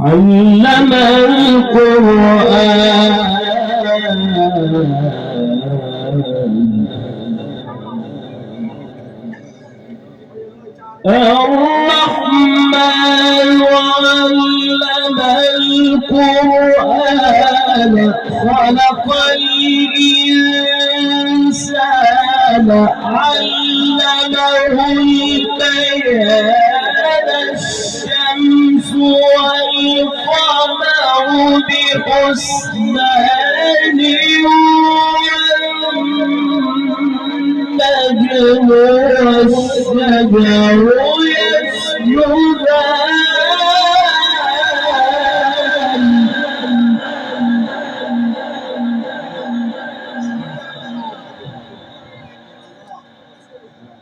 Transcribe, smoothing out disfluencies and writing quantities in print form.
علم القرآن الرحمن علم القرآن خلق الإنسان علمه البيان الشمس والقمر بحسبان والنجم والشجر يسجدان